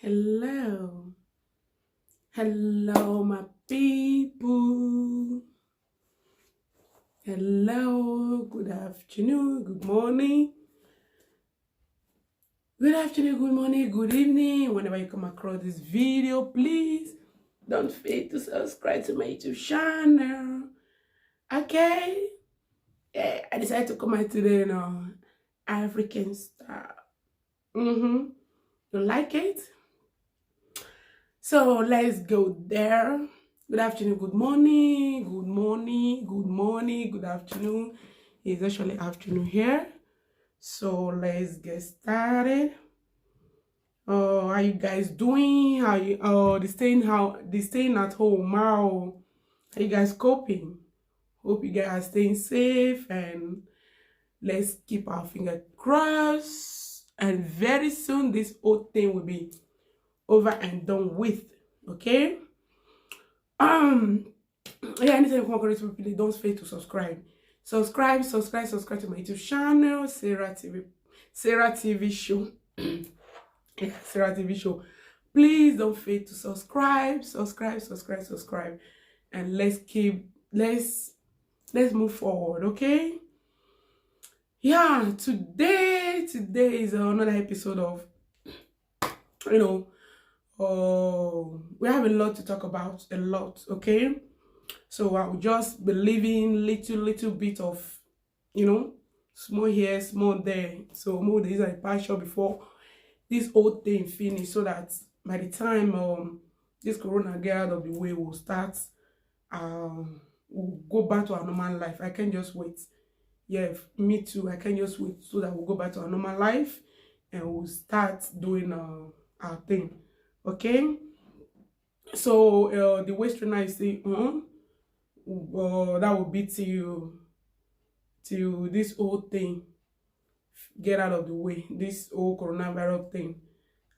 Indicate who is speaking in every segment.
Speaker 1: Hello, hello, my people. Hello, good afternoon, good morning, good morning, good evening. Whenever you come across this video, please don't forget to subscribe to my YouTube channel. Okay, yeah, I decided to come out today, African style. You like it? So let's go there. Good afternoon, good morning, good morning, good morning, good afternoon. It's actually afternoon here. So let's get started. How you guys doing? How you the staying at home? How are you guys coping? Hope you guys are staying safe, and let's keep our finger crossed. And very soon this whole thing will be over and done with. Okay? um yeah, anytime you come across people, don't forget to subscribe to my YouTube channel, Sarah TV show. Yeah, Sarah TV show. Please don't forget to subscribe, and let's move forward. Okay, yeah, today is another episode of, you know we have a lot to talk about, okay. So I will just be leaving little bit of, small here, small there. So more days I partial before this whole thing finish, so that by the time this corona get out of the way, we'll go back to our normal life. I can't just wait. Yeah, me too. I can't just wait, so that we'll go back to our normal life and we'll start doing our thing. Okay. So the waist trainer is saying, that will be till this whole thing get out of the way, this whole coronavirus thing.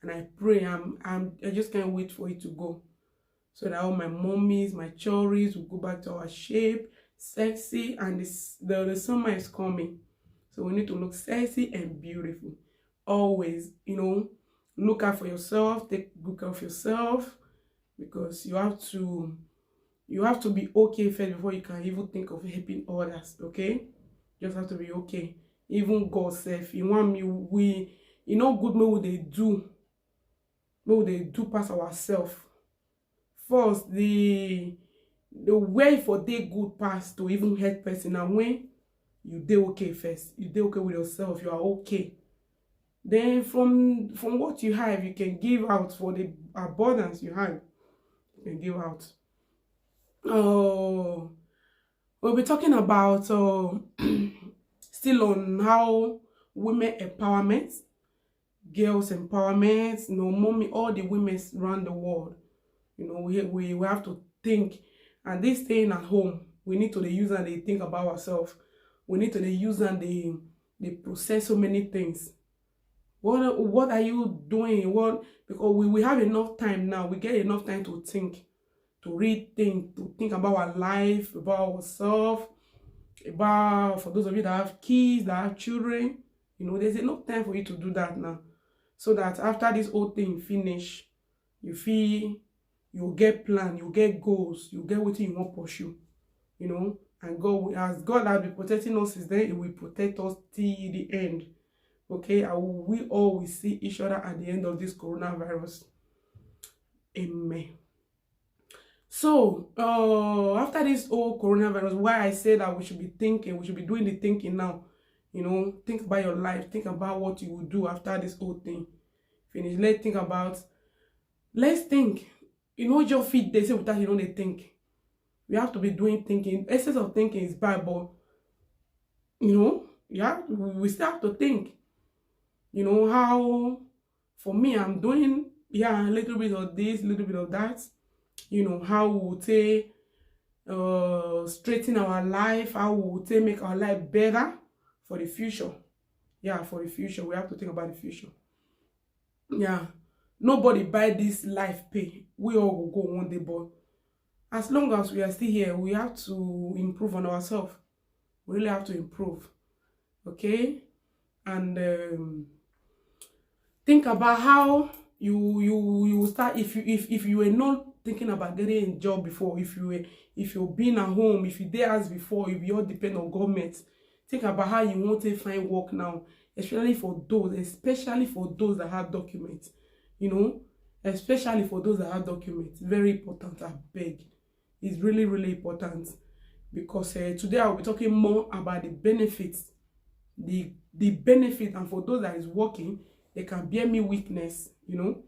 Speaker 1: And I pray, I just can't wait for it to go, so that all my mummies, my choris will go back to our shape, sexy. And the summer is coming, so we need to look sexy and beautiful. Always, look out for yourself, take good care of yourself, because you have to be okay first before you can even think of helping others. Okay, you just have to be okay. Even God self, you want me, we, good what they do pass ourselves. First, the way for they good pass to even help person, and when you dey okay first, you dey okay with yourself, you are okay. Then from what you have, you can give out. For the abundance you have, you can give out. We'll be talking about still on how women empowerment, girls empowerment, mommy, all the women around the world. We have to think, and this staying at home, we need to use and they think about ourselves. We need to use and they process so many things. What are you doing? Because we have enough time now. We get enough time to think, to read things, to think about our life, about ourselves, about, for those of you that have kids, that have children, there's enough time for you to do that now, so that after this whole thing finish, you feel you get plan, you get goals, you get what you want to pursue, and God, as God has been protecting us since then, He will protect us till the end. Okay, we all will see each other at the end of this coronavirus. Amen. So after this whole coronavirus, why I say that we should be thinking, we should be doing the thinking now. Think about your life, think about what you will do after this whole thing finish. Let's think. Your feet, they say without they think. We have to be doing thinking. Essence of thinking is bad, but we still have to think. How, for me, I'm doing a little bit of this, little bit of that. How we will take straighten our life, how we will take make our life better for the future. Yeah, for the future, we have to think about the future. Yeah, nobody buy this life pay. We all will go one day, but as long as we are still here, we have to improve on ourselves. We really have to improve. Okay, and think about how you will start, if you were not thinking about getting a job before, if you're being at home, if you did ask before, if you all depend on government, think about how you want to find work now, especially for those that have documents, you know, especially for those that have documents. Very important, I beg. It's really, really important, because today I'll be talking more about the benefits, the benefit, and for those that is working, they can bear me witness, you know,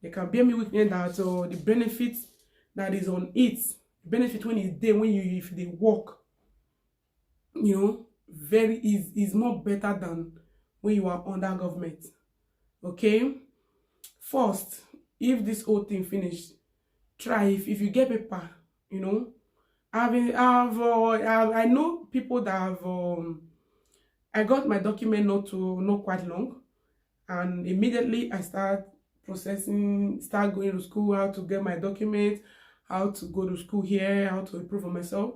Speaker 1: they can bear me witness that the benefits that is on it, benefit when it's there, when you, if they work, you know, is more better than when you are under government. Okay, first, if this whole thing finish, try, if you get paper, you know, I know people that have I got my document not quite long, and immediately I start going to school, how to get my document, how to go to school here, how to improve on myself.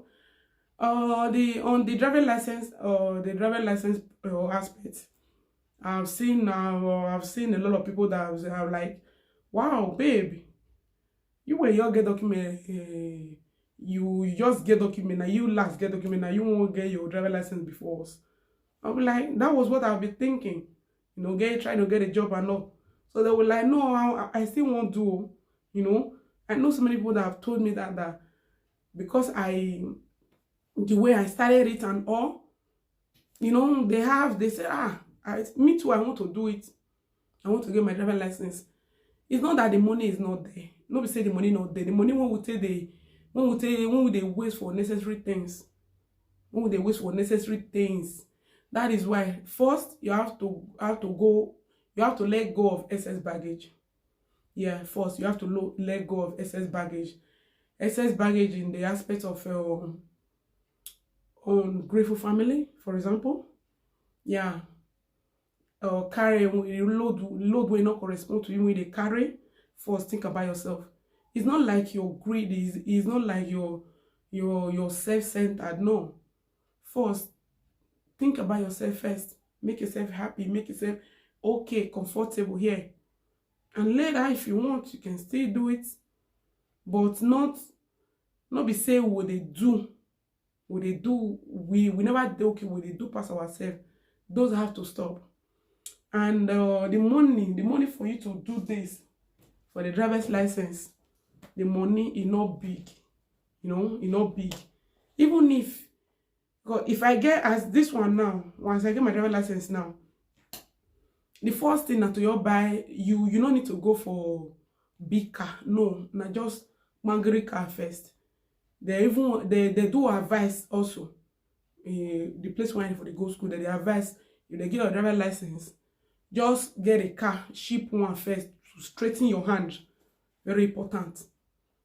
Speaker 1: On the driving license, aspect, I've seen a lot of people that are like, wow, babe, you were your get document, you just get document, now you last get document, now you won't get your driver license before us. I'll be like, that was what I'll be thinking, you know, trying to get a job and all. So they were like, no, I still won't do, you know. I know so many people that have told me that because the way I started it and all, you know, they say, me too, I want to do it. I want to get my driver license. It's not that the money is not there. Nobody say the money not there. The money when they waste for necessary things. When they waste for necessary things. That is why first you have to let go of excess baggage. Yeah, first you have to let go of excess baggage. Excess baggage in the aspect of ungrateful family, for example. Yeah. Carry load will not correspond to you when they carry. First, think about yourself. It's not like you're greedy. It's not like you're self-centered. No. First, think about yourself first. Make yourself happy. Make yourself okay, comfortable here. And later, if you want, you can still do it. But not be say what they do. What they do, we never do okay. What they do past ourselves. Those have to stop. And the money for you to do this, for the driver's license, the money is not big, you know, it's not big. Even if I get as this one now, once I get my driver's license now, the first thing that you buy, you don't need to go for big car. No, not just mangry car first. They do advise also. The place where for the go school, that they advise if they get your driver's license, just get a car, cheap one first to straighten your hand. Very important,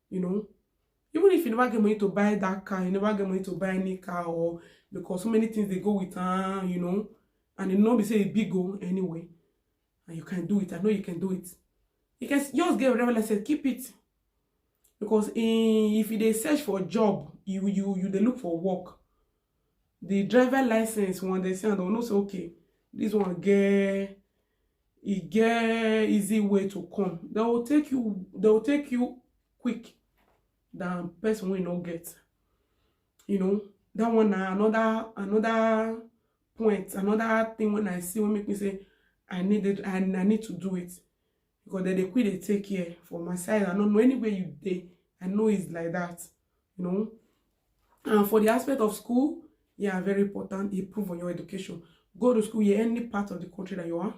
Speaker 1: you know. Even if you never get money to buy that car, you never get money to buy any car, or because so many things they go with, you know, and you know be say a big goal anyway, and you can do it. I know you can do it. You can just get whatever license, keep it, because if they search for a job, you they look for work. The driver license, when they say, and they'll know say, okay, this one get easy way to come. They will take you quick than person will not get. You know, that one another point, another thing when I see will make me say I need to do it. Because they quit, they take care for my side. I don't know anywhere you did. I know it's like that, you know. And for the aspect of school, yeah, very important. Improve on your education. Go to school in any part of the country that you are.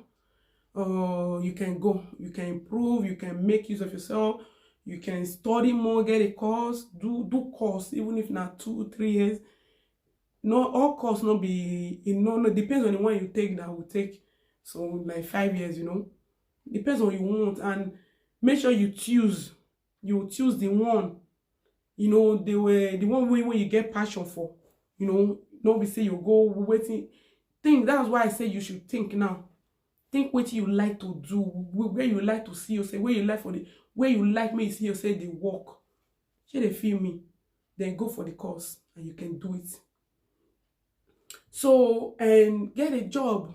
Speaker 1: You can go. You can improve. You can make use of yourself. You can study more, get a course, do course, even if not 2-3 years. No, all course not be, you know, no, depends on the one you take that will take. So like 5 years, you know. Depends on what you want, and make sure you choose the one, you know, the one when you get passion for, you know. Not be say you go waiting. Think, that's why I say you should think now. Think what you like to do, where you like to see yourself, where you like me see yourself the work. Shall they feel me? Then go for the course and you can do it. So, and get a job,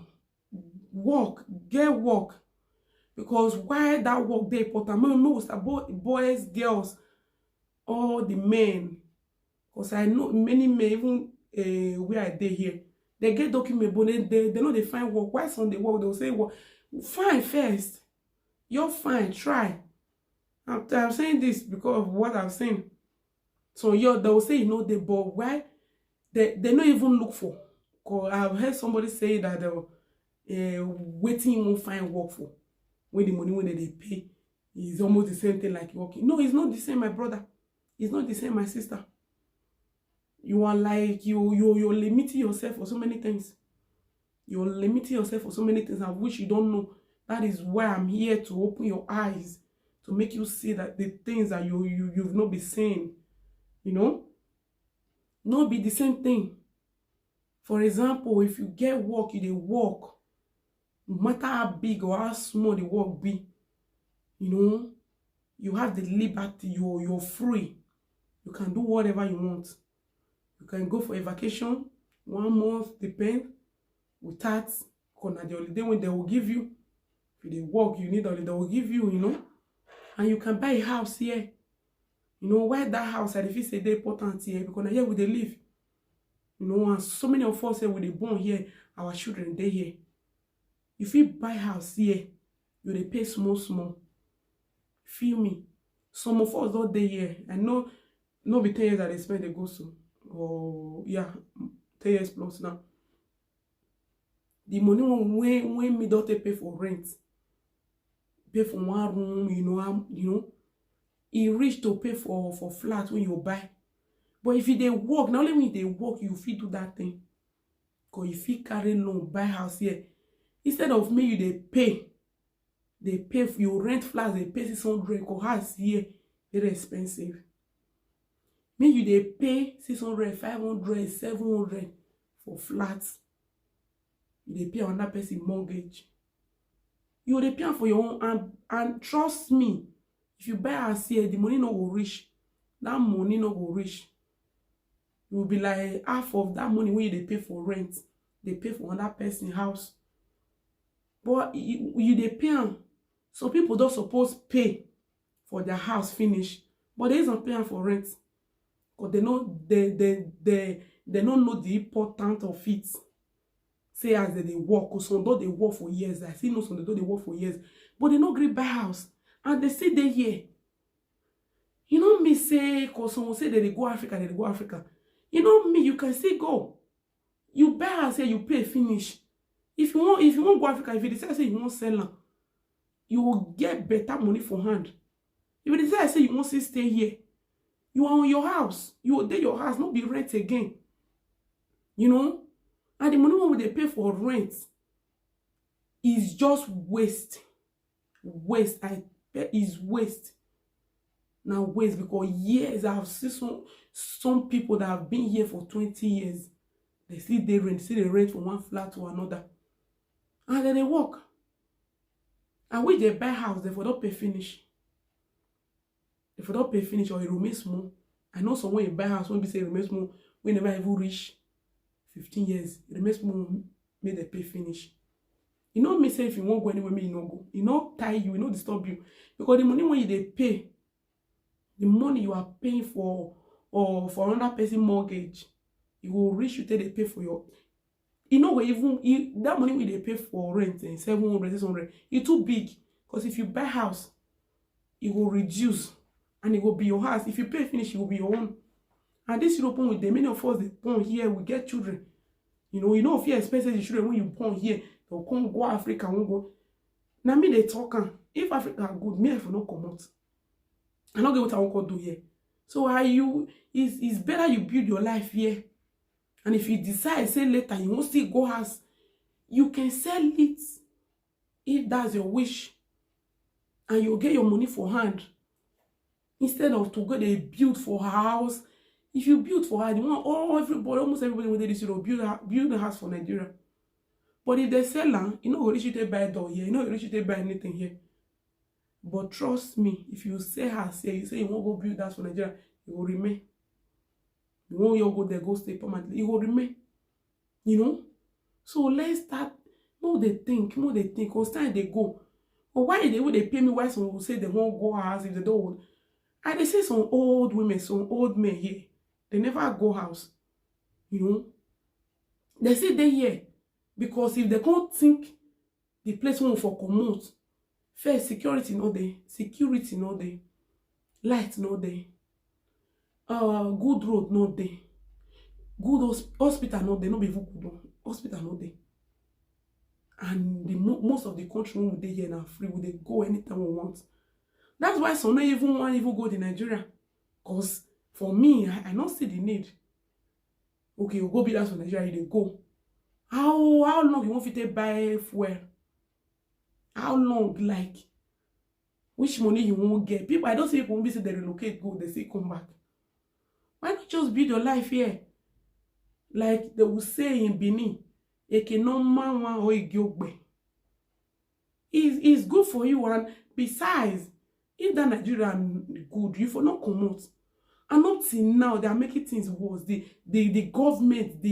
Speaker 1: get work. Because why that work dey important? Most about boys, girls, all the men. Because I know many men, even where I dey here, they get document, but they know they find work. Why some they work? They'll say, well, fine first. You're fine, try. I'm saying this because of what I've seen. So they'll say, you know, they but why they don't even look for. Because I've heard somebody say that waiting you won't find work for. When the money when they pay is almost the same thing like working. No, it's not the same, my brother. It's not the same, my sister. You are like you're limiting yourself for so many things. You're limiting yourself for so many things. I wish you don't know. That is why I'm here to open your eyes, to make you see that the things that you've not been saying, you know, not be the same thing. For example, if you get work, you dey work. No matter how big or how small the work be, you know, you have the liberty, you're free. You can do whatever you want. You can go for a vacation, 1 month, depend, without the holiday when they will give you. If you work, you need holiday, they will give you, you know. And you can buy a house here. You know, why that house, I feel say they important here, because here we they live. You know, and so many of us here, when they born here, our children, they here. If you buy house here, you they pay small. Feel me? Some of us don't they here. I know, no be 10 years that they spend they go so. Or yeah, 10 years plus now. The money when me don't pay for rent, pay for 1 room, you know, it reach to pay for flat when you buy. But if you they work, not only when they work, you fit do that thing. Because if you carry loan, buy house here, instead of me, you they pay for your rent flats, they pay 600, because house here very expensive. Me, you they pay 600, 500, 700 for flats. You they pay another person mortgage. You they pay for your own, and trust me, if you buy house here, the money no will reach. That money no will reach. You will be like half of that money when they pay for rent, they pay for another person's house. But you they pay them. So people don't suppose pay for their house finish, but they isn't paying for rent. Because they don't know the importance of it. Say as they work, because some don't they work for years. I see no some they work for years, but they not agree buy house, and they say they here. You know me say, because someone say they go Africa. You know me, you can still go. You buy house here, you pay finish. If you want go Africa, if you decide say you want sell them, you will get better money for hand. If you decide say you want to stay here, you are on your house. You will take your house, not be rent again. You know? And the money when they pay for rent is just waste. Is waste. Now waste, because years I've seen some people that have been here for 20 years. They rent from one flat to another. And then they work. And when they buy house, they for don't pay finish. If you don't pay finish, or it remains small. I know someone you buy house when we say it remains small, we never even reach 15 years. It remains small, make they pay finish. You know me say if you won't go anywhere, me you not go. You not tie you, you not disturb you. Because the money when you they pay, the money you are paying for or for another person mortgage, you will reach you till they pay for your. You know even that money when they pay for rent and 700, 600, it's too big. Because if you buy house, it will reduce. And it will be your house. If you pay finish, it will be your own. And this European with the many of us, they born here, we get children. You know if you expenses the children when you born here, they'll come go Africa, won't go. Now me they talk, if Africa are good, me if you not come out. I don't get what I want to do here. So it's better you build your life here. And if you decide, say later, you won't still go house, you can sell it if that's your wish. And you'll get your money for hand. Instead of to go they build for her house. If you build for her, you want almost everybody when they build a house for Nigeria. But if they sell land, you know you reach it buy a door here, you know you reach it buy anything here. But trust me, if you say house here, you say you won't go build that for Nigeria, it will remain. You won't go there, go stay permanently, it will remain. You know? So let's start. More they think, because time they go. But why they pay me? Why some will say they won't go house if they don't? And they see some old women, some old men here. They never go house. You know? They say they here. Because if they can't think the place won't for commute, first, security no dey. Security no dey. Light no dey. Good road no dey. Good hospital no dey. No be even good hospital no dey. And most of the country when we dey here now free, we dey go anytime we want. That's why some no even want even go to Nigeria. Because for me, I don't see the need. Okay, you go be that for Nigeria, you dey go. How long you want to buy fuel? How long? Like, which money you won't get? People, I don't see people won't be say they relocate, go, they say come back. Why not just build your life here? Like they will say in Benin, it's good for you, and besides, if that Nigeria good, you for not come out. And up till now, they are making things worse. The government,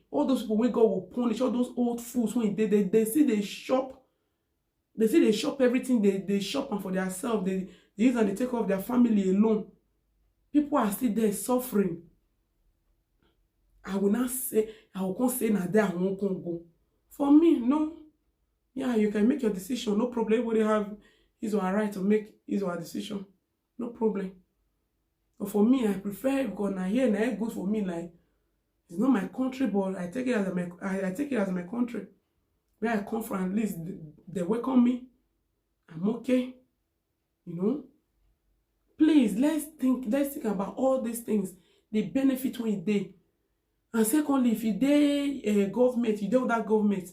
Speaker 1: all those people when God will punish, all those old fools when they see they shop. They see they shop everything, they shop and for themselves, they use and they take off their family alone. People are still there suffering. I will not say, I will not say that I won't go. For me, no. Yeah, you can make your decision, no problem. Everybody have his or her right to make his or her decision. No problem. But for me, I prefer, because now here now it goes for me, like it's not my country, but I take it as I take it as my country. Where I come from, at least they welcome me. I'm okay. You know? Please, let's think about all these things. The benefit when you dey. And secondly, if you dey government, you dey with that government,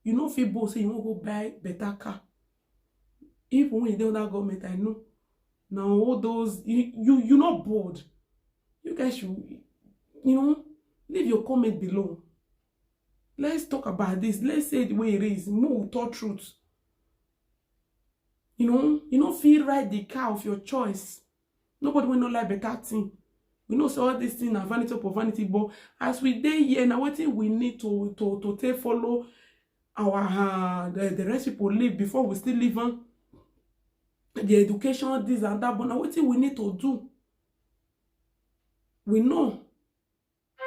Speaker 1: you know if you say you won't go buy better car. Even when you dey with that government, I know. Now all those you're not bored. You guys should, you know, leave your comment below. Let's talk about this. Let's say it the way it is. More talk truth. You know, feel right the car of your choice. Nobody will not like better thing. We know so all these things are vanity upon vanity, but as we dey here now, what we need to take follow our the rest people live before we still live on the education, this and that. But now what we need to do, we know,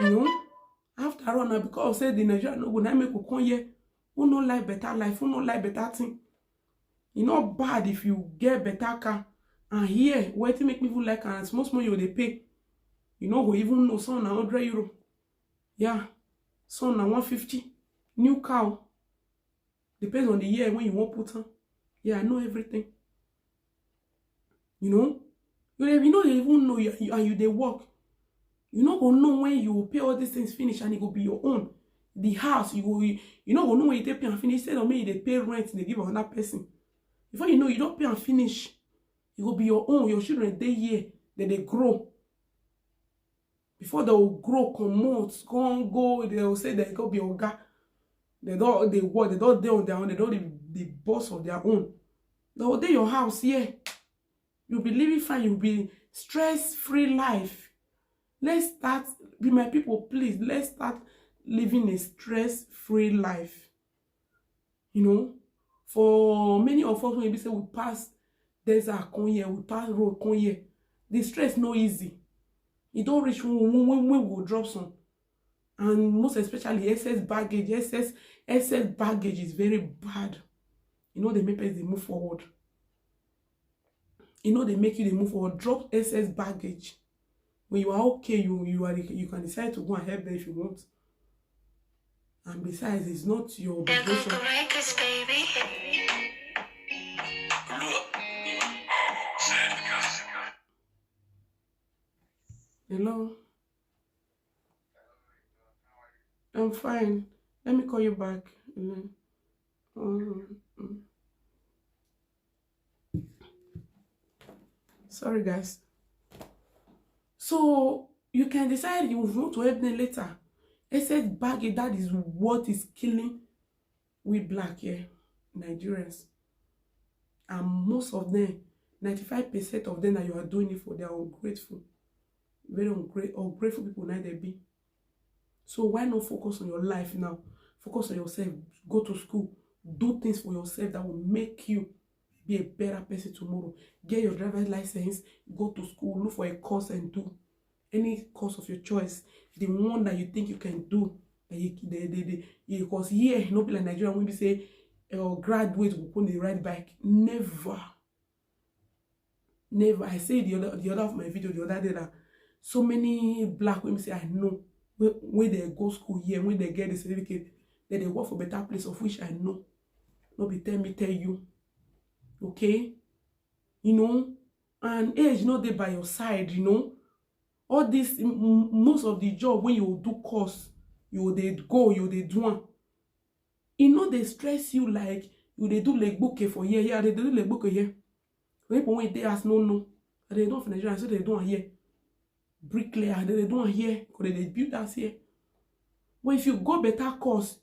Speaker 1: you know. After all, now because say the Nigerian no go now make we come here, who no like better life, who no like better thing. It's not bad if you get better car, and here what make me feel like and small you they pay. You know, we even know some na €100. Yeah, some na 150. New car. Depends on the year when you want put on. Yeah, I know everything. You know, you even know you they work. You not gonna know when you will pay all these things finish and it will be your own. The house you not gonna know when you pay and finish. Instead of me they pay rent, they give another person. Before you know you don't pay and finish, it will be your own. Your children they here, then they grow. Before they will grow, come out, go, they will say they go be oga. They don't they work, they don't they on their own, they don't the boss of their own. They will day your house here. You'll be living fine, you'll be stress-free life. Let's start, be my people, please. Let's start living a stress-free life. You know, for many of us, when we say we pass desert, come here, we pass road, come here. The stress no easy. It don't reach when we will drop some. And most especially excess baggage. Excess baggage is very bad. You know, they make us they move forward. You know, they make you they move forward. Drop excess baggage. When you are okay, you can decide to go and help them if you want. And besides, it's not your obligation. Hello? I'm fine. Let me call you back. Sorry, guys. So, you can decide you want to help them later. Excess baggage, that is what is killing we black here, Nigerians. And most of them, 95% of them that you are doing it for, they are ungrateful. Very ungrateful people now they be. So why not focus on your life now? Focus on yourself. Go to school. Do things for yourself that will make you be a better person tomorrow. Get your driver's license, go to school, look for a course and do any course of your choice. The one that you think you can do. Because here, no be like Nigeria when we say graduate will put the right bike. Never. Never. I say the other of my video the other day that so many black women say I know when they go school here, when they get the certificate, that they work for better place, of which I know. Nobody tell you. Okay? You know, and age not there by your side, you know. All this, most of the job when you do course, you they go, you they do one. You know they stress you like you they do like book for here, yeah, they do like book here. People when they ask no, they don't finish, so they don't here. Bricklayer, they don't here, because they build us here. But if you go better course,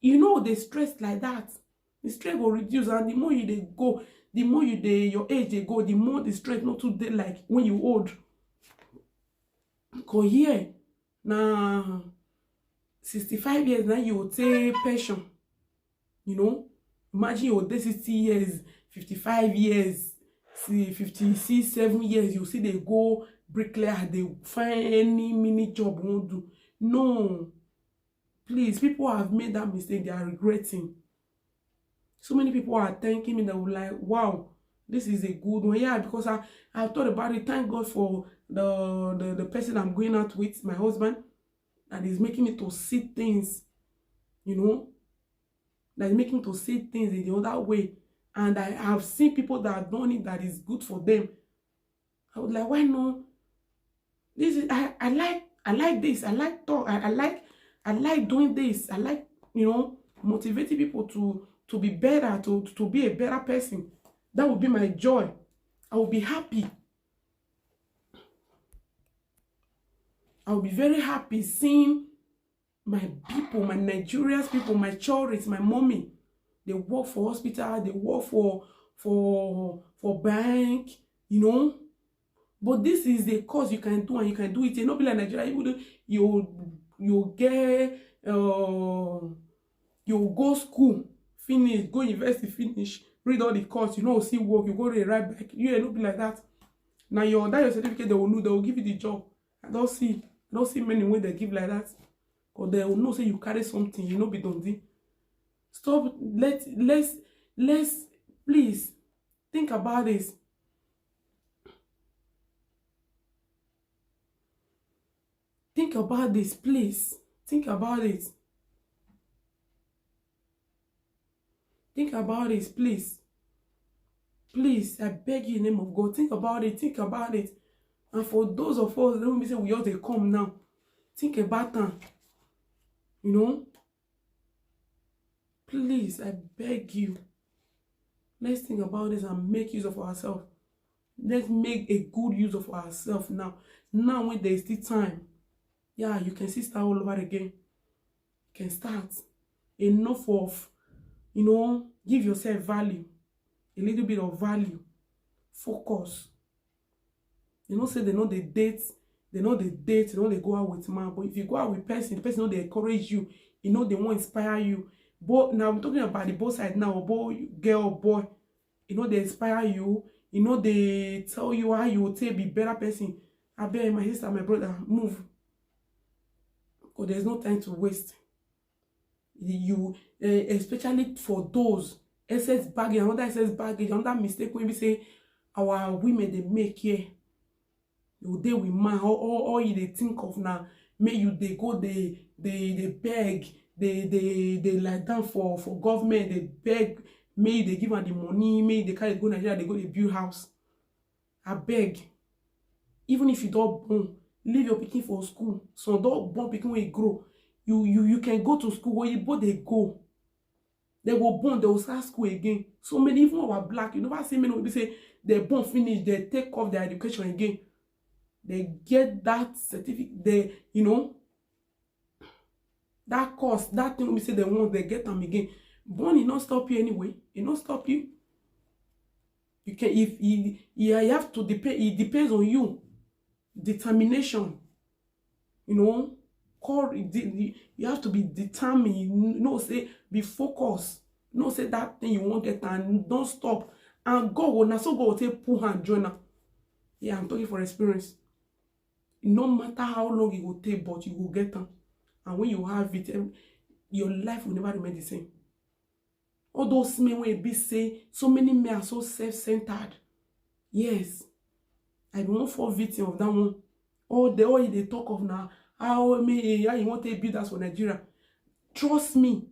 Speaker 1: you know they stress like that. The stress will reduce, and the more you they go, the more your age they go, the more the stress not too dey like when you old. Because here, now 65 years now you will take pension. You know, imagine your 60 years, 55 years, 56, 7 years, you see they go bricklayer, they find any mini job won't do. No, please, people have made that mistake, they are regretting. So many people are thanking me that were like, wow, this is a good one. Yeah, because I thought about it. Thank God for the person I'm going out with, my husband, that is making me to see things, you know, that is making me to see things in the other way. And I have seen people that have done it that is good for them. I was like, why not? This is I like this. I like talk. I like doing this. I like, you know, motivating people to be better, to be a better person. That would be my joy. I will be happy. I will be very happy seeing my people, my Nigerian people, my children, my mommy. They work for hospital, they work for bank, you know. But this is the course you can do, and you can do it. You not be like Nigeria. You get you go school, finish, go university, finish, read all the course, you know, see work, you go to right back. You not be like that. Now your certificate, they will give you the job. I don't see many when they give like that. Or they will know say you carry something, you know, be done. Stop. Let's please think about this. Think about this, please. Think about it. Think about this, please. Please, I beg you in the name of God. Think about it. Think about it. And for those of us, don't be say we all they come now. Think about them. You know? Please, I beg you. Let's think about this and make use of ourselves. Let's make a good use of ourselves now. Now when there is still time. Yeah, you can still start all over again. You can start. Enough of, you know, give yourself value. A little bit of value. Focus. You know, say they know they date. They know they date. They know they go out with man. But if you go out with person, the person know they encourage you. You know they want to inspire you. But now I'm talking about the both side now. Boy, girl, boy. You know they inspire you. You know they tell you how you will take be better person. I beg my sister, my brother, move. Because there's no time to waste. You especially for those excess baggage, another mistake when we say our women they make here. You deal with man, all you they think of now. May you they go they beg, they lie down for government, they beg, may they give them the money, may they carry go Nigeria, they go they build house. I beg. Even if you don't born, leave your pikin for school. So don't born pikin when you grow. You can go to school where you both they go. They will born, they will start school again. So many, even our black, you never see many will say they born finish, they take off their education again. They get that certificate, they, you know, that course, that thing we say they want, they get them again. Born, it not stop you anyway. It not stop you. You can, if you have to depend, it depends on you. Determination, you know, you have to be determined, you know, say, be focused. No say that thing you won't get and don't stop. And God will not, so God will take pull hand join her. Yeah, I'm talking for experience. No matter how long it will take, but you will get them. And when you have it, your life will never remain the same. All those men will be say, so many men are so self-centered. Yes. I won't fall victim of that one. All they talk of now, how you want to build us for Nigeria. Trust me.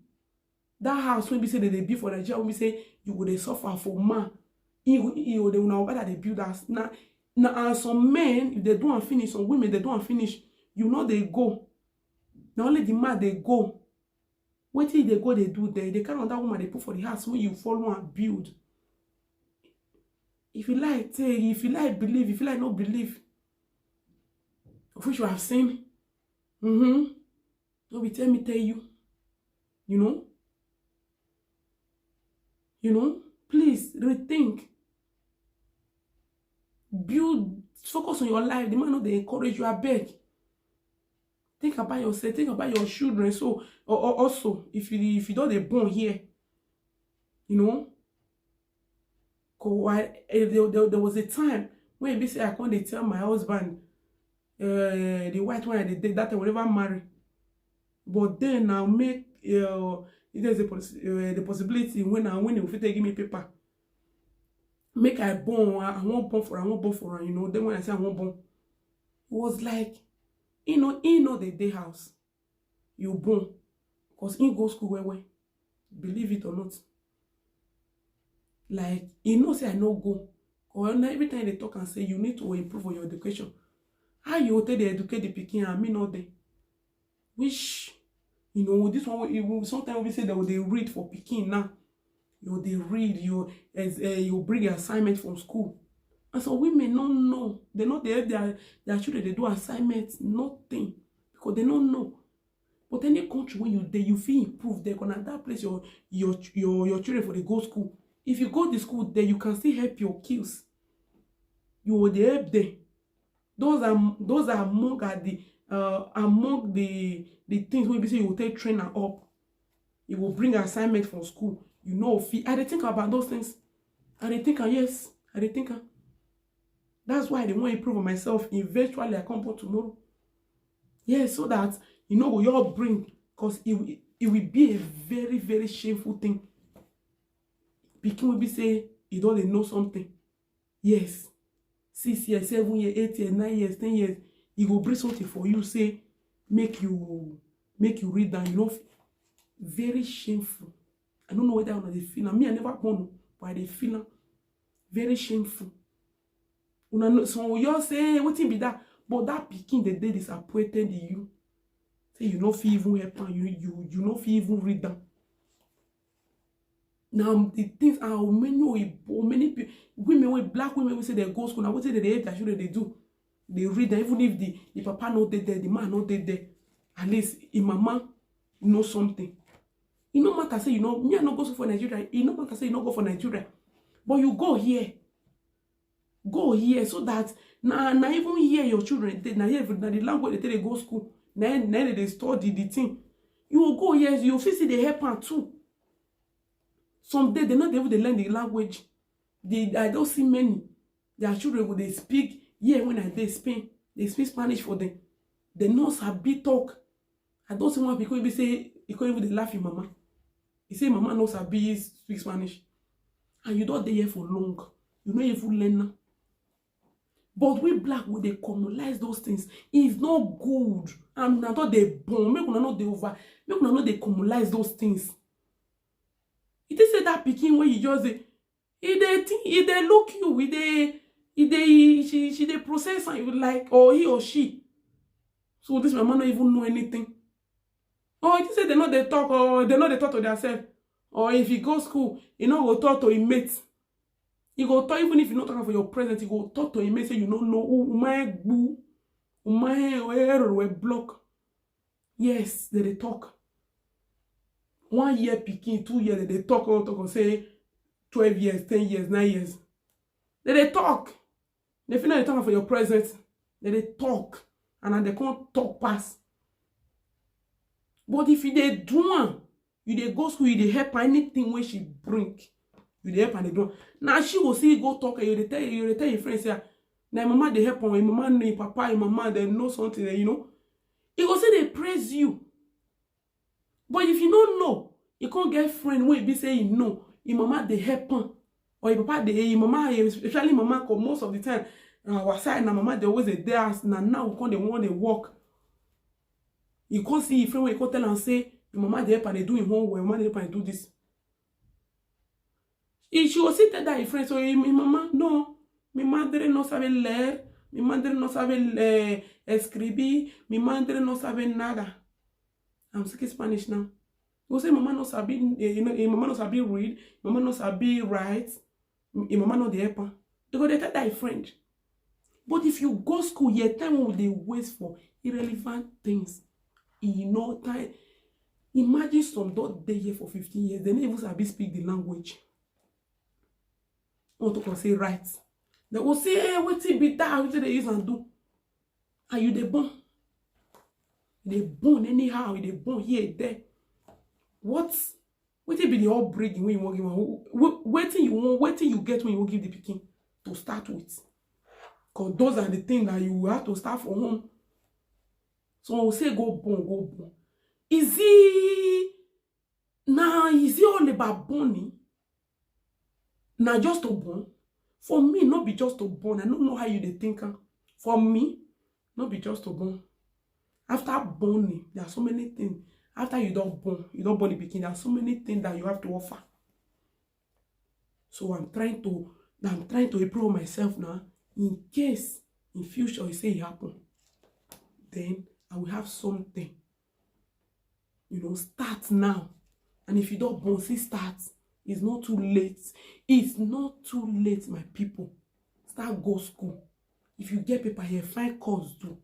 Speaker 1: That house when we say that they build for Nigeria, when we say you would suffer for man. They will know that they build us. Now, and some men, if they don't finish, some women, they don't finish, you know they go. Now only the man they go. What till they go, they do there. They carry on that woman they put for the house when you follow and build. If you like, take. If you like, believe. If you like, not believe. Of which you have seen. No, tell you. You know. Please rethink. Build. Focus on your life. The man know they encourage you. I beg. Think about yourself. Think about your children. So, or also, if you don't they born here, you know. There was a time when I can't tell my husband, the white one I did that I will never marry. But then I'll make there's the possibility when if they give me paper, make I born, I won't born for her, you know. Then when I say I won't born, it was like, he know the day house you born, because he go school where, believe it or not. Like, say I no go. Or every time they talk and say you need to improve on your education. How you tell they educate the pikin and me not they? Which, this one, sometimes we say they read for pikin now. They read, you bring your assignment from school. And so women don't know. They know they have their children, they do assignments, nothing. Because they don't know. But any country when you feel improve, they're gonna that place your children for the go school. If you go to school there, you can still help your kids. You will help them. Those are among the things when we say you will take trainer up. You will bring assignment from school. You know, I dey think about those things. I dey think, yes, I dey think. That's why I want to improve on myself. Eventually, I come back tomorrow. Yes, so that we all bring, because it will be a very, very shameful thing. Pikin will be say you don't know something. Yes. 6 years, 7 years, 8 years, 9 years, 10 years. He will bring something for you, say, make you read that, very shameful. I don't know whether they feel. Me, I never born, but they feel very shameful. So you all say, what be that? But that pikin the day disappointed in you. Say you not feel even help them, you not feel even read them. Now the things are many people, women, black women, we say they go school. Now what say they help their children, they do. They read them, even if the papa not there, the man not there. At least if mama know something. It no matter say me I not go for Nigeria. It no matter say you not go for Nigeria, but you go here. Go here so that now even here your children now here the language they go school. Now they study the thing. You will go here, you feel see they help her too. Someday they're not able to learn the language. I don't see many. Their children will they speak. Yeah, when they speak Spanish for them. They know sabi talk. I don't see one people be say you can't even laugh at mama. You say mama knows sabi speak Spanish. And you don't there for long. You know if you learn now. But we black when they communalize those things, it's not good. And not they born. Make una not they over. Make una not they communalize those things. It is say that picking when you just say, if they look you, she they process and you like, or he or she. So this mama not even know anything. Or it is say they know they talk, or they know they talk to themselves. Or if he go school, you know go talk to his mates. You go talk, even if you're not talking for your present, you go talk to him and say you don't know who my block. Yes, they talk. 1 year picking, 2 years, they talk or say 12 years, 10 years, 9 years. They talk. They feel like they're talking for your present. They talk. And then they can't talk past. But if they do one, You dey go school, you dey help her anything when she bring. You dey help her, they do. Now she will see go talk, and you dey tell your friends, say, now mama they help her, your mama know your papa, your mama they know something, you know. You go say they praise you. But if you don't know, you can't get friend when you be saying no, your mama they help her. Or your papa they, your mama, especially mama, because most of the time, our side, now mama they always there, now we can't they want to walk. You can't see your friend when you can't tell and say, your mama they help and they do in home, your mama they help and they do this. She will sit there that your friend, so mi mama, no, mi madre no sabe leer, mi madre no sabe escribir, mi madre no sabe nada. I'm speaking Spanish now. You say mama no sabe, mama no sabe read, mama no sabe write, mama no the helper. You go they tell that your friend. But if you go school, your time will they waste for irrelevant things. You know time. Imagine some dot day here for 15 years, they never sabi speak the language. Want to say right. They will say, hey, what's it be that? What they use and do? Are you the born? They born anyhow, they born here, there. What it be the upbringing when you want give waiting you want, waiting you get when you give the picking to start with. Because those are the things that you have to start from home. So I will say go born. Is it all about born? Now just to born. For me, not be just to born. I don't know how you they think. For me, not be just to born. After born, there are so many things. After you don't born the beginning, there are so many things that you have to offer. So I'm trying to improve myself now. In case in future you say it happen, then I will have something. You know, start now. And if you don't born, see start. It's not too late. It's not too late, my people. Start go school. If you get paper here, find course do.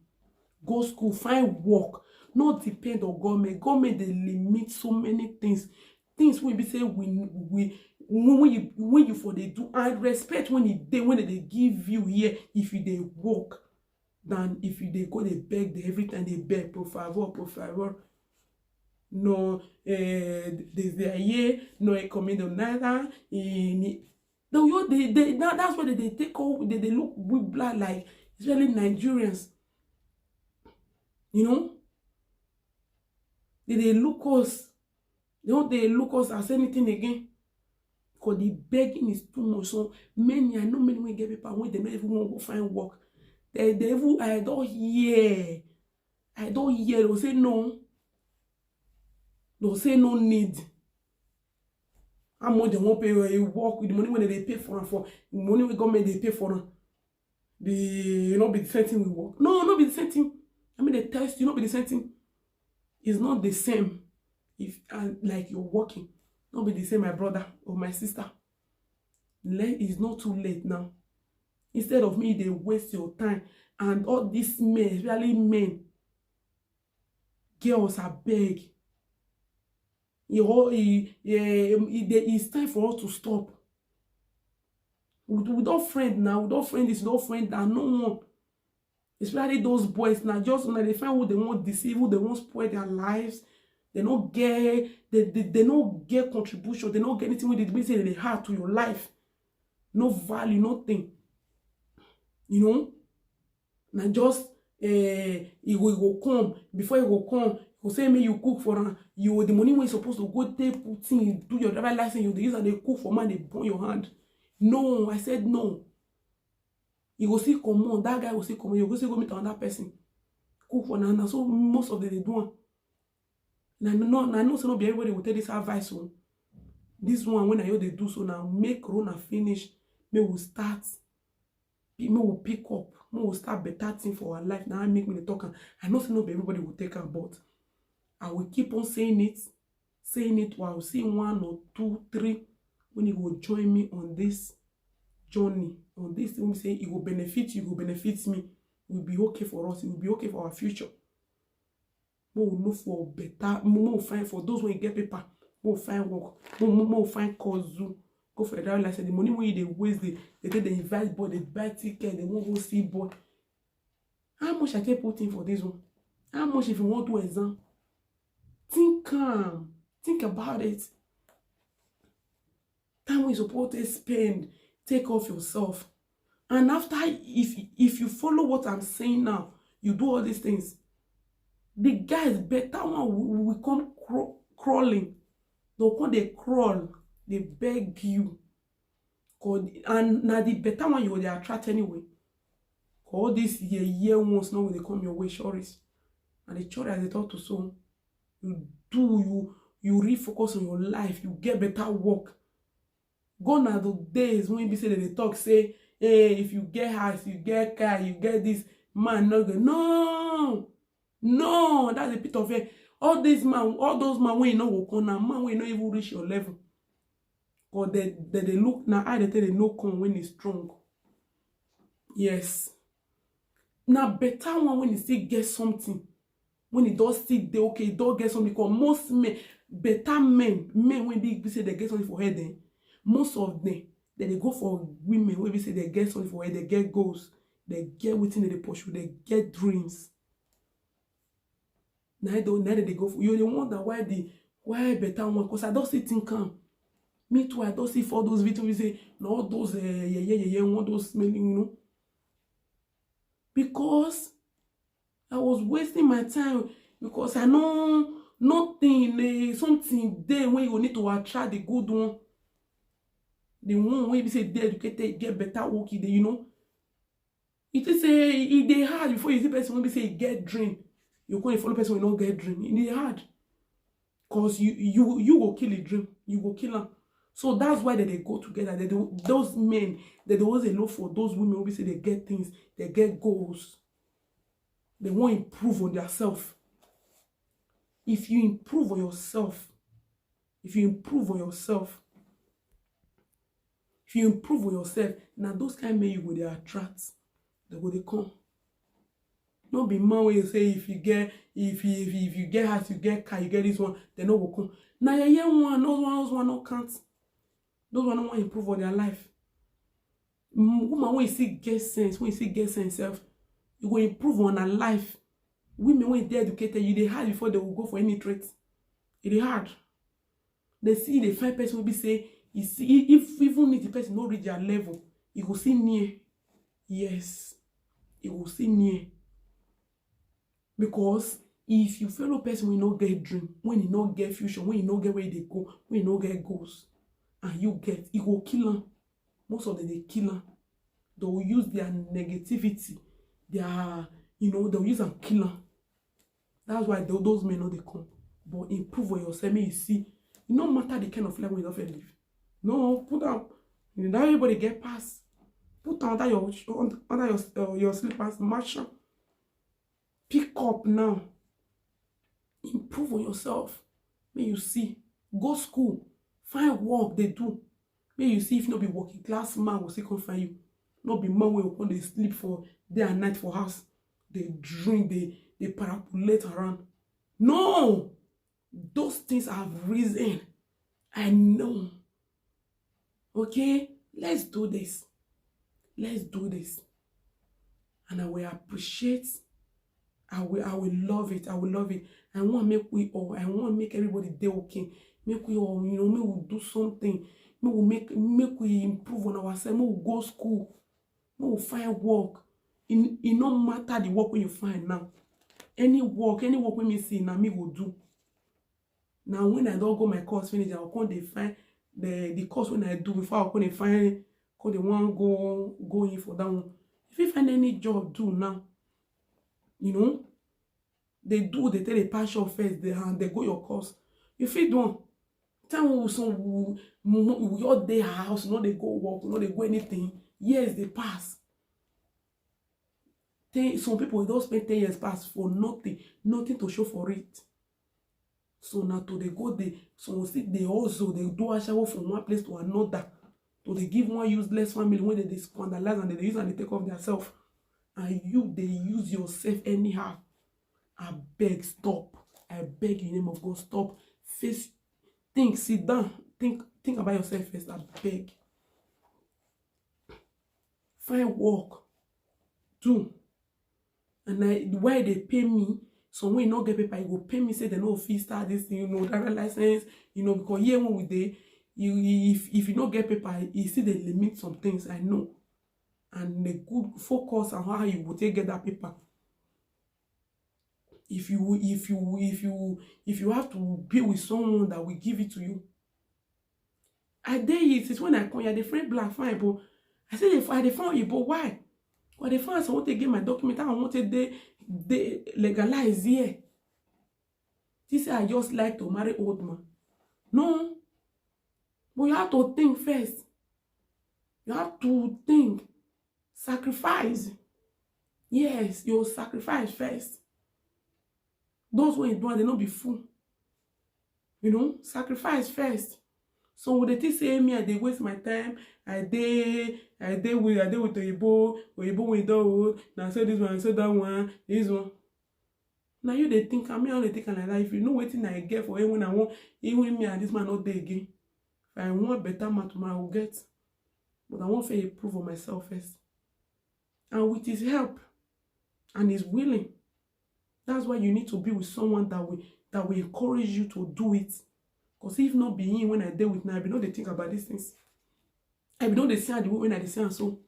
Speaker 1: Go school, find work. Not depend on government. Government they limit so many things. Things when we say when you for they do and respect when they give you here if you they work than if you they go they beg they every time they beg por favor. No, desde ayer no he comido nada. No, that's why they take all. They look with blood like especially Nigerians. You know, they look us. They look us as anything again. Because the begging is too much. So I know many will get people when they don't even want to find work. They even I don't hear. They'll say no. They'll say no need. How much they won't pay work with the money when they pay for them for the money we government they pay for them. Be the same thing we work. No, not be the same thing. I mean the test, not be the same thing. It's not the same if like you're working. Not be the same, my brother or my sister. It's not too late now. Instead of me, they waste your time. And all these men, especially men, girls are beg. It's time for us to stop. We don't friend now. We don't friend this, we don't friend that. No one. Especially those boys now. Just when they find who they want to deceive, who they want to spoil their lives. They don't get contribution. They don't get anything with it. Basically, they hard to your life. No value, nothing. You know? Now just he will come. Before he will come, he will say me you cook for him. You the money when you're supposed to go take put in, do your driver license, you use and they cook for man, they burn your hand. No, I said no. You will see come on, that guy will see come on, you go see go meet another person. Cook for now. So most of them they do. I know so not everybody will take this advice on. This one when I hear they do so now, make Corona finish, me will start. Me will pick up. Me will start better thing for our life. Now I make me the talk. I know so not everybody will take her, but I will keep on saying it while I will see 1 or 2, 3 when you will join me on this journey. On this thing we say it will benefit you, it will benefit me. It will be okay for us, it will be okay for our future. More look for better, more find for those when you get paper, more find work, more find cause go for a driver license. The money when they waste, they take the invite boy, they buy ticket, they won't go see boy. How much I can put in for this one? How much if you want to exam? Think calm. Think about it. Time when you supposed to spend, take off yourself. And after, if you follow what I'm saying now, you do all these things, the guys better one will come crawling. They'll come, they crawl, they beg you. And now the better one you will attract anyway. All these year ones now when they come your way, shorties. And the church as they talk to some, you refocus on your life, you get better work. Gone are the days when we say that they talk, say, hey, if you get house, you get car, you get this, man, not good. No, that's a bit of it. All those man when you know work on, man when you know even reach your level. Or they look now, I they tell they no come when it's strong. Yes. Now better one when you still get something. When it does still they okay, it don't get something, because most men, better men when they say they get something for head, then most of them they go for women when we say they get something for head, they get goals, they get within they pursue, they get dreams. Now they go for you. They wonder why better one, because I don't see think me too, I don't see for those videos we say no those want those smelling, you know. Because I was wasting my time, because I know nothing, something there when you need to attract the good one. The one when you say they educated, get better work, you know. It is they hard before you see person when we say get dream. You can't follow person when you don't get dream. It is hard. Because you go kill a dream. You go kill them. So that's why they go together. Those men, they always look for those women who say they get things, they get goals. They want to improve on themselves. If you improve on yourself, now those kind of men you go they attract, they go they come. Not be man when you say if you get house, you get car, you get this one, they no will come. Now you hear one, those one no can't. Those one don't want to improve on their life. Woman when you see get sense, self, you will improve on her life. Women when they educated, you they hard before they will go for any traits. It is hard. They see the find person will be say, you see, if even if the person not reach their level, you will see near. Yes, you will see near. Because if you fellow person will not get dream, when you not get future, when you not get where they go, when you not get goals, and you get, it will kill them. Most of them they kill them. They will use their negativity, their, they'll use and kill them. That's why those men know they come. But improve on yourself, may you see. It no matter the kind of life we don't live. No, put down. Not everybody get past. Put under your slippers, march. Pick up now. Improve on yourself. May you see. Go school. Find work they do. May you see if not be working class man will still come find you. Not be man when they sleep for day and night for house. They drink, they parapulate around. No! Those things have risen. I know. Okay? Let's do this. Let's do this. And I will appreciate. I will love it. I will love it. I want to make we all. I want to make everybody day okay. Make we all, make we do something. Make we improve on ourselves. Make we go school. Make we find work. It no matter the work when you find now. Any work when me see now, me will do. Now when I don't go my course finish, I'll come they find the course when I do before I'll come they find because they want go in for that one. If you find any job do now, they tell the passion first, they go your course. If you don't, time we all day house, they go work, they go anything. Years they pass. Some people don't spend 10 years pass for nothing to show for it. So now to they go they also they do a shower from one place to another. So they give one useless family when they scandalize and they use and they take off themselves. And they use yourself anyhow. I beg, stop. I beg in the name of God, stop. Sit down. Think about yourself first. I beg. Find work. Do. And why they pay me, So when you not get paper, you go pay me say they no fee start this thing, you know, driver license, you know, because here when we dey, you if you not get paper, you see they limit some things, I know. And the good focus on how you will take get that paper. If you have to be with someone that will give it to you. I dare it when I come here, the friend black fine, but I say they found you, but why? Well, they found I want to get my document, I wanted they legalize here. This I just like to marry old man. No. But you have to think first. You have to think. Sacrifice. Yes, you sacrifice first. Those who ain't doing, they not be fool. You know, sacrifice first. So when they say me, they waste my time. I did with the Oyibo with the now I said this one, I said that one, this one. Now you they think, I mean, all they think like that. If you know what I get for when I want, even me and this man not there again. If I want better man tomorrow, I will get. But I want to improve on myself first. And with his help and his willing, that's why you need to be with someone that will encourage you to do it. Because if not being when I deal with now, I be know they think about these things. I be know they see how the way when I see so.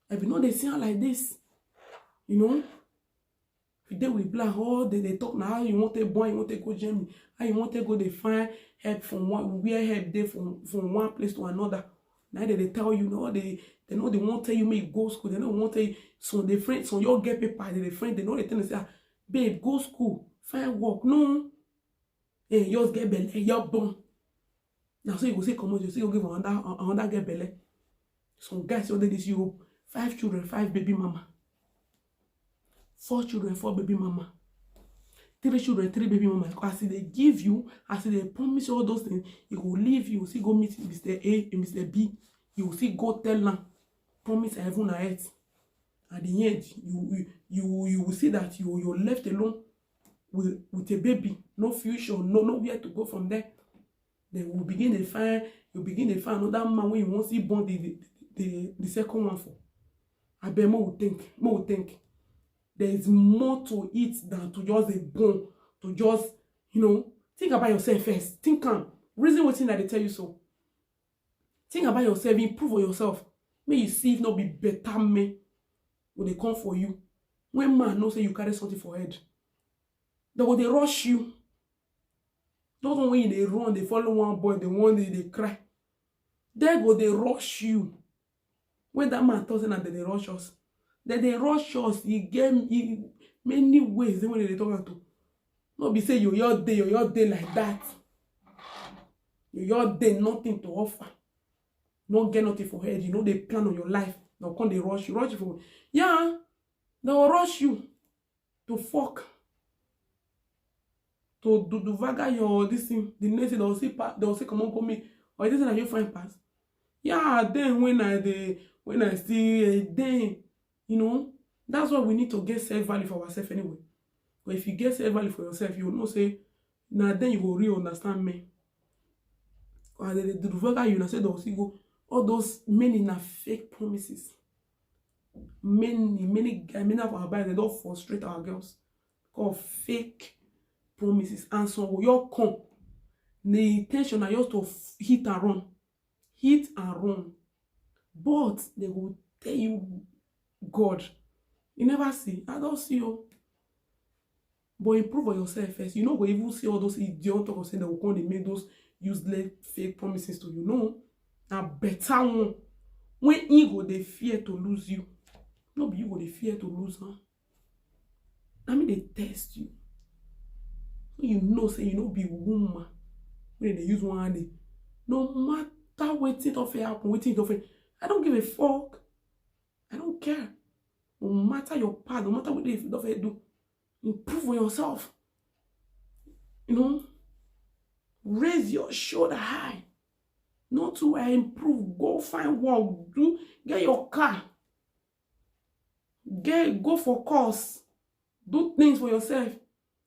Speaker 1: I be know they see how like this. You know? If you deal with black, all they talk now how you want to boy, you want to go Germany, how you want to go they find help from one where help they from one place to another. Now they tell you, no, they know they won't tell you make go school, they don't want to tell you so they friends, so you get paper, they friend, they know they tell you say, babe, go school, find work. No. Hey, yours get belly, you're born. Now so you go say come on, you see you give another get belly. Some guys under this Europe, 5 children, 5 baby mama. 4 children, 4 baby mama. 3 children, 3 baby mama. As they give you, as they promise you all those things, you will leave, you will see go meet Mr. A and Mr. B. You will see go tell them, promise heaven and earth. At the end, you will see that you're left alone with a baby, no future, nowhere to go from there. Then we'll begin to find, you begin to find another man when you want to see born the second one for. I bet more will think. There is more to it than to just a bone, to just, you know, think about yourself first. Think reason what thing that they tell you so. Think about yourself, improve on yourself. May you see if not be better men when they come for you. When man knows say you carry something for head, they will they rush you. Not only they run, they follow one boy, the one they cry. They go they rush you. When that man tells them that they rush us, then they rush us. He get many ways. When they talk to, not be say you're your day like that. You're your day, nothing to offer. Not get nothing for head. You know they plan on your life. They'll come they rush you for. Yeah, they will rush you to fuck. To do vaga your this thing, the next thing they'll say come on call me, or this thing that you find pass. Yeah, then when I see then, you know, that's why we need to get self-value for ourselves anyway. But if you get self-value for yourself, you will not say, now then you will really understand me. Or the vaga you say they'll see go all those many na fake promises. Many of our guys they don't frustrate our girls. Called fake promises, and so you come the intention are just to hit and run, but they will tell you God you never see. I don't see you, but improve on yourself first. You know go even see all those idiots talk saying they will come they make those useless fake promises to you. No, a better one when you go they fear to lose you, no be you go they fear to lose now. I mean they test you. You know, say you know be woman when they use one day. No matter what it of happen, what it of I don't give a fuck. I don't care. No matter your part, no matter what they do, improve on yourself. You know, raise your shoulder high. Not to improve. Go find work. Get your car. Go for course. Do things for yourself.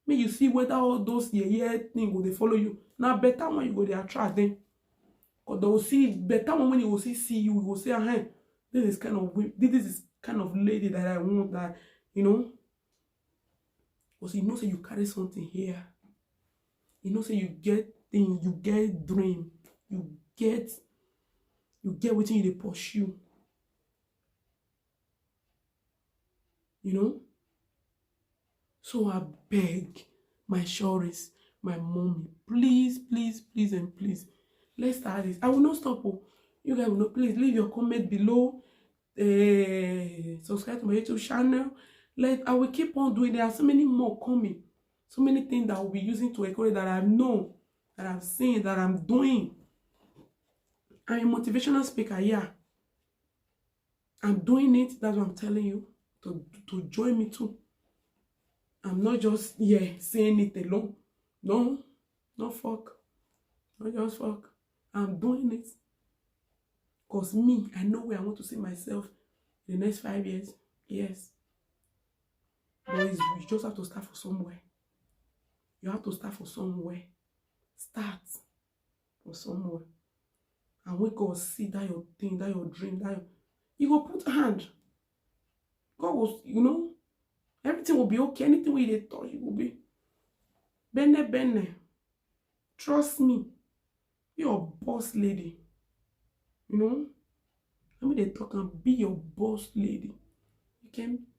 Speaker 1: May you see whether all those things will they follow you. Now better when you go they attract them. Because they will see better when you will see you, will say, hey, this is kind of lady that I want, that you know. Because you know say you carry something here. You know say you get things, you get dream, you get what you dey pursue. You know? So I beg my Shoris, my mommy, please, please, please, and please, let's start this. I will not stop. Oh. You guys will not. Please leave your comment below. Subscribe to my YouTube channel. I will keep on doing. There are so many more coming. So many things that I will be using to encourage that I know, that I'm seeing, that I'm doing. I'm a motivational speaker. Yeah, I'm doing it. That's what I'm telling you. To join me too. I'm not just saying it alone. No, not fuck. Not just fuck. I'm doing it. Because me, I know where I want to see myself in the next 5 years. Yes. But you just have to start for somewhere. You have to start for somewhere. Start for somewhere. And when God see that your thing, that your dream, you go put hand. God will, you know, everything will be okay. Anything we touch, it will be. Bene. Trust me. You're a boss lady. You know? Let me talk and be your boss lady.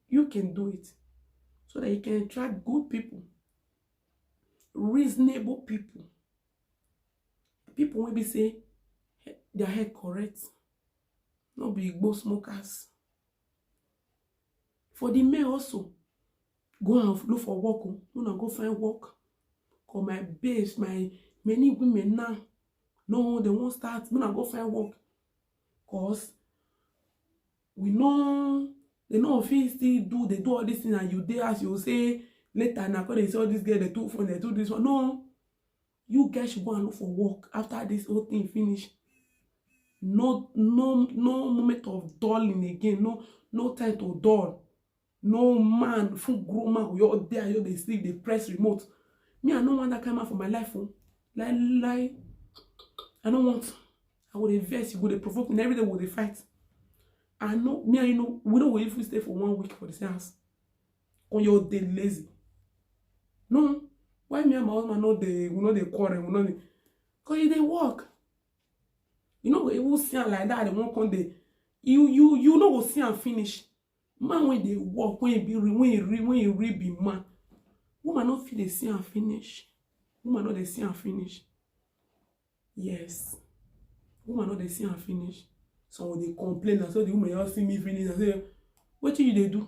Speaker 1: You can do it. So that you can attract good people. Reasonable people. People will be say their head correct. Not be Igbo smokers. For the men also, go and look for work. Wanna go find work. Cause my babes, my many women now, no, they won't start. Wanna go find work. Cause we know they know if they still do all these things and you there as you say later now because they say all this girl they do phone, they do this one. No, you guys should go and look for work after this whole thing finish. No moment of dulling again. No time to dull. No man, full grown man, you're there, you're they sleep, they press remote. Me, I don't want that kind of man for my life. Oh. Like, I don't want. I would invest, you would provoke me, every day would fight. I know, me, I know, we don't wait if we stay for 1 week for the house. On your day lazy. No. Why me and my husband we know they quarrel, we know they. Because they work. You know, it will see like that, they won't come there. You know, go see and finish. Man, when they walk, when you read be man. Woman not feel they see and finish. Woman not they see and finish. Yes. Woman not they see and finish. So they complain and so the woman all see me finish and say, what you they do?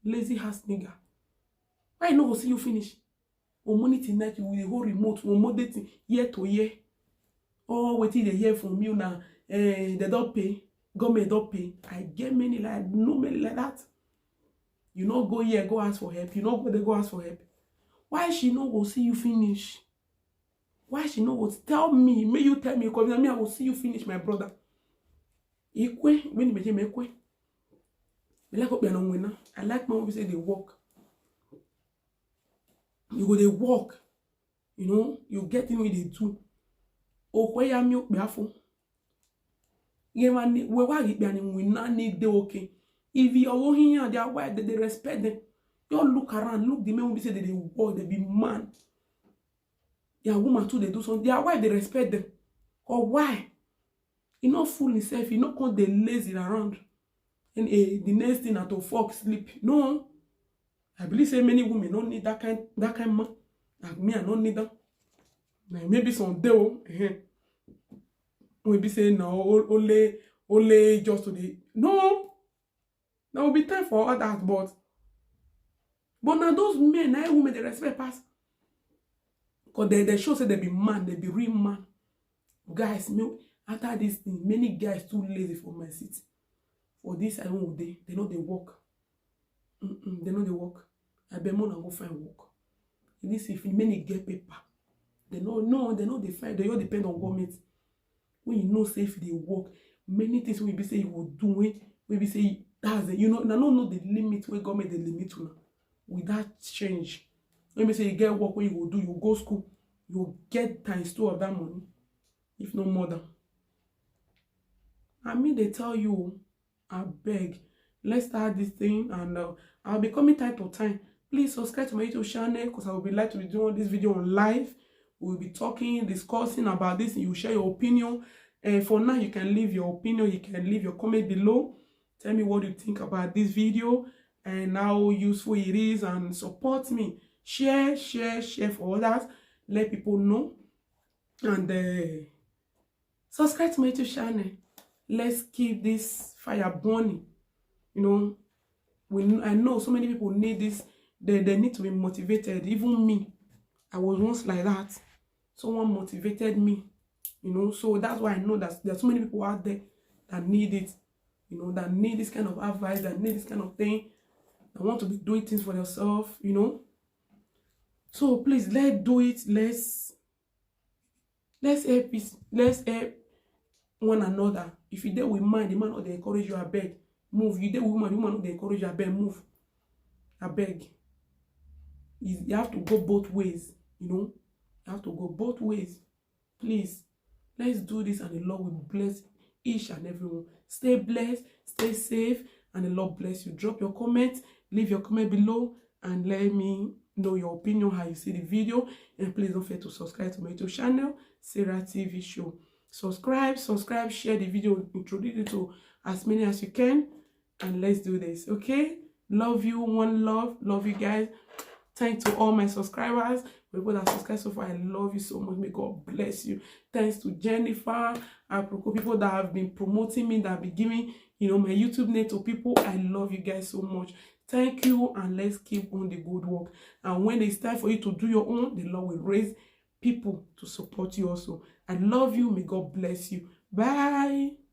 Speaker 1: Lazy ass nigga. Why not go see you finish? On money tonight, you will go remote, on moderating year to year. Oh, wait till they hear from you now. They don't pay. Government don't pay. I get many like no many like that. You know, go here, go ask for help. You know, go there, go ask for help. Why she no go see you finish? Why she no go tell me? May you tell me? Because I will see you finish, my brother. Ikwe, when you make him ekwe. I like what no winner. I like my say they walk. You go they walk. You know, you get in what they do. Oh, where am you? Beafo. We not need the okay. If you are here, they are white, they respect them. You all look around, look the men will be say that they walk, they be man. They are woman too, they do something. They are white, they respect them. Or why? You not fool himself, you not call the lazy around. And the next thing to fuck sleep. No. I believe say many women don't need that kind man. Like me, I don't need that. Like maybe someday, we be saying no, only just today. No, there will be time for all that, but now those men, now women, they respect pass. Because they show say they be man, they be real man. Guys, after this thing, many guys too lazy for my seat. For this, I won't they know they work. They know they work. I bet more than go find work. This if many get paper, they know they find. They all depend on government. When you know say if they work, many things will be say you will do it. We be say that's it. You know, now know the limit where government the limit to now. With that change, when we say you get work, when you will do, you go school, you get ×2 of that money, if no more than. I mean, they tell you, I beg, let's start this thing, and I'll be coming time to time Please subscribe to my YouTube channel because I will be like to be doing this video on live. We will be talking, discussing about this. You share your opinion. And for now, you can leave your opinion. You can leave your comment below. Tell me what you think about this video and how useful it is, and support me. Share for others. Let people know. And subscribe to my YouTube channel. Let's keep this fire burning. You know, I know so many people need this. They need to be motivated. Even me, I was once like that. Someone motivated me, you know. So that's why I know that there are so many people out there that need it, you know, that need this kind of advice, that need this kind of thing, that want to be doing things for themselves, you know. So please, let's do it. Let's help it. Let's help one another. If you there with man, the man not they encourage you, I beg, move. You there with woman, the woman not they encourage you, I beg, move. I beg. You have to go both ways, you know. You have to go both ways. Please, let's do this, and the Lord will bless each and everyone. Stay blessed, stay safe, and the Lord bless you. Drop your comments, leave your comment below, and let me know your opinion, how you see the video. And please don't forget to subscribe to my YouTube channel, Sarah TV Show. Subscribe, share the video, introduce it to as many as you can, and let's do this, okay? Love you, one love you guys. Thanks to all my subscribers, people that subscribe so far. I love you so much. May God bless you. Thanks to Jennifer, people that have been promoting me, that have been giving, you know, my YouTube name to people. I love you guys so much. Thank you, and let's keep on the good work. And when it's time for you to do your own, the Lord will raise people to support you also. I love you. May God bless you. Bye.